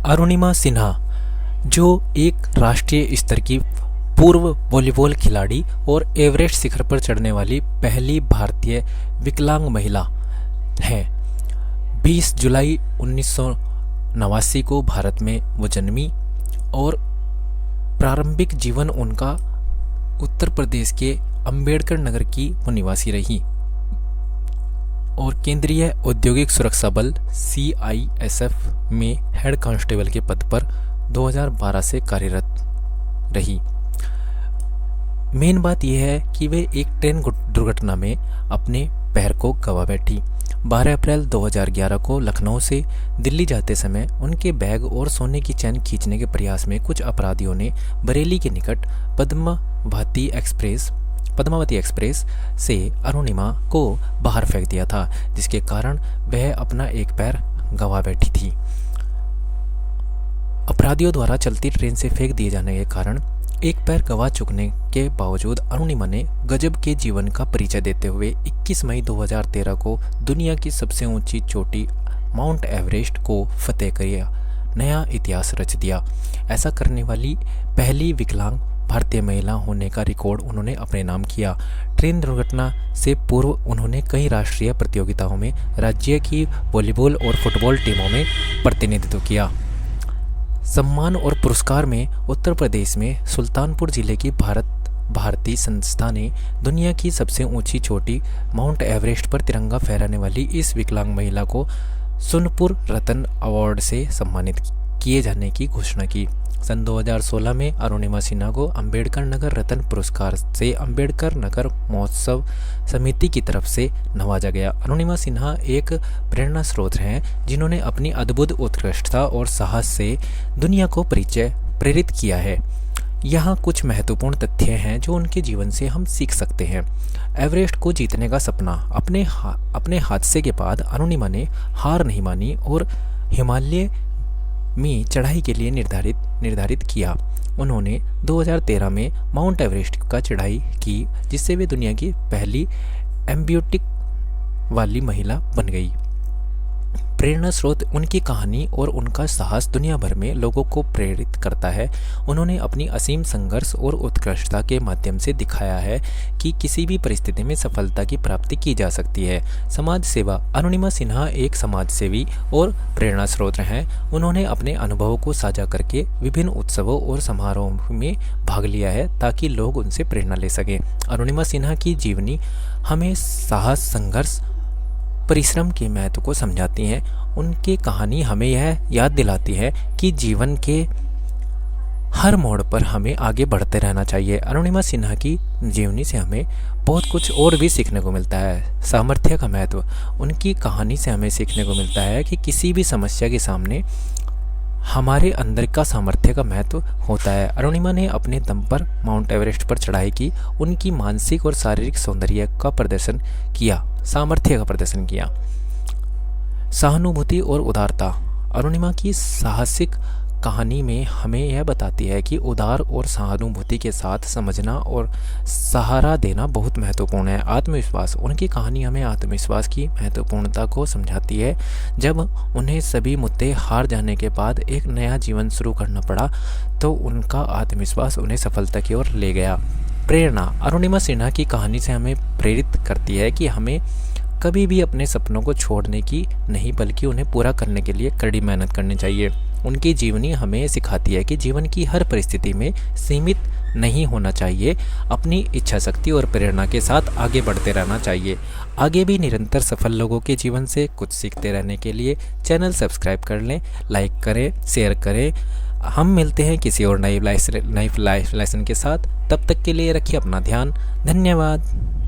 अरुणिमा सिन्हा, जो एक राष्ट्रीय स्तर की पूर्व वॉलीबॉल खिलाड़ी और एवरेस्ट शिखर पर चढ़ने वाली पहली भारतीय विकलांग महिला है। 20 जुलाई 1989 को भारत में वो जन्मी और प्रारंभिक जीवन उनका उत्तर प्रदेश के अंबेडकर नगर की वो निवासी रही और केंद्रीय औद्योगिक सुरक्षा बल CISF में हेड कांस्टेबल के पद पर 2012 से कार्यरत रही। मेन बात यह है कि वे एक ट्रेन दुर्घटना में अपने पैर को गंवा बैठी। 12 अप्रैल 2011 को लखनऊ से दिल्ली जाते समय उनके बैग और सोने की चैन खींचने के प्रयास में कुछ अपराधियों ने बरेली के निकट पद्मावती एक्सप्रेस से अरुणिमा को बाहर फेंक दिया था, जिसके कारण वह अपना एक पैर गंवा बैठी थी। अपराधियों द्वारा चलती ट्रेन से फेंक दिए जाने के कारण एक पैर गंवा चुकने के बावजूद अरुणिमा ने गजब के जीवन का परिचय देते हुए 21 मई 2013 को दुनिया की सबसे ऊंची चोटी माउंट एवरेस्ट को फतेह किया, नया इतिहास रच दिया। ऐसा करने वाली पहली विकलांग भारतीय महिला होने का रिकॉर्ड उन्होंने अपने नाम किया। ट्रेन दुर्घटना से पूर्व उन्होंने कई राष्ट्रीय प्रतियोगिताओं में राज्य की वॉलीबॉल और फुटबॉल टीमों में प्रतिनिधित्व किया। सम्मान और पुरस्कार में उत्तर प्रदेश में सुल्तानपुर जिले की भारतीय संस्था ने दुनिया की सबसे ऊंची चोटी माउंट एवरेस्ट पर तिरंगा फहराने वाली इस विकलांग महिला को सोनपुर रत्न अवार्ड से सम्मानित किए जाने की घोषणा की। सन 2016 में अरुणिमा सिन्हा को अंबेडकर नगर रत्न पुरस्कार से अंबेडकर नगर महोत्सव समिति की तरफ से नवाजा गया। अरुणिमा सिन्हा एक प्रेरणा स्रोत हैं जिन्होंने अपनी अद्भुत उत्कृष्टता और साहस से दुनिया को प्रेरित किया है। यहाँ कुछ महत्वपूर्ण तथ्य हैं जो उनके जीवन से हम सीख सकते हैं। एवरेस्ट को जीतने का सपना, अपने हादसे के बाद अरुणिमा ने हार नहीं मानी और हिमालय में चढ़ाई के लिए निर्धारित किया। उन्होंने 2013 में माउंट एवरेस्ट का चढ़ाई की, जिससे वे दुनिया की पहली एम्ब्यूटिक वाली महिला बन गई। प्रेरणा स्रोत उनकी कहानी और उनका साहस दुनिया भर में लोगों को प्रेरित करता है। उन्होंने अपनी असीम संघर्ष और उत्कृष्टता के माध्यम से दिखाया है कि किसी भी परिस्थिति में सफलता की प्राप्ति की जा सकती है। समाज सेवा, अरुणिमा सिन्हा एक समाज सेवी और प्रेरणा स्रोत हैं। उन्होंने अपने अनुभवों को साझा करके विभिन्न उत्सवों और समारोहों में भाग लिया है ताकि लोग उनसे प्रेरणा ले सकें। अरुणिमा सिन्हा की जीवनी हमें साहस, संघर्ष, परिश्रम के महत्व को समझाती हैं। उनकी कहानी हमें यह याद दिलाती है कि जीवन के हर मोड़ पर हमें आगे बढ़ते रहना चाहिए। अरुणिमा सिन्हा की जीवनी से हमें बहुत कुछ और भी सीखने को मिलता है। सामर्थ्य का महत्व, उनकी कहानी से हमें सीखने को मिलता है कि किसी भी समस्या के सामने हमारे अंदर का सामर्थ्य का महत्व होता है। अरुणिमा ने अपने दम पर माउंट एवरेस्ट पर चढ़ाई की, उनकी मानसिक और शारीरिक सौंदर्य का प्रदर्शन किया, सामर्थ्य का प्रदर्शन किया। सहानुभूति और उदारता, अरुणिमा की साहसिक कहानी में हमें यह बताती है कि उदार और सहानुभूति के साथ समझना और सहारा देना बहुत महत्वपूर्ण है। आत्मविश्वास, उनकी कहानी हमें आत्मविश्वास की महत्वपूर्णता को समझाती है। जब उन्हें सभी मुद्दे हार जाने के बाद एक नया जीवन शुरू करना पड़ा तो उनका आत्मविश्वास उन्हें सफलता की ओर ले गया। प्रेरणा, अरुणिमा सिन्हा की कहानी से हमें प्रेरित करती है कि हमें कभी भी अपने सपनों को छोड़ने की नहीं बल्कि उन्हें पूरा करने के लिए कड़ी मेहनत करनी चाहिए। उनकी जीवनी हमें सिखाती है कि जीवन की हर परिस्थिति में सीमित नहीं होना चाहिए, अपनी इच्छा शक्ति और प्रेरणा के साथ आगे बढ़ते रहना चाहिए। आगे भी निरंतर सफल लोगों के जीवन से कुछ सीखते रहने के लिए चैनल सब्सक्राइब कर लें, लाइक करें, शेयर करें। हम मिलते हैं किसी और नई लाइफ लेसन के साथ। तब तक के लिए रखिए अपना ध्यान। धन्यवाद।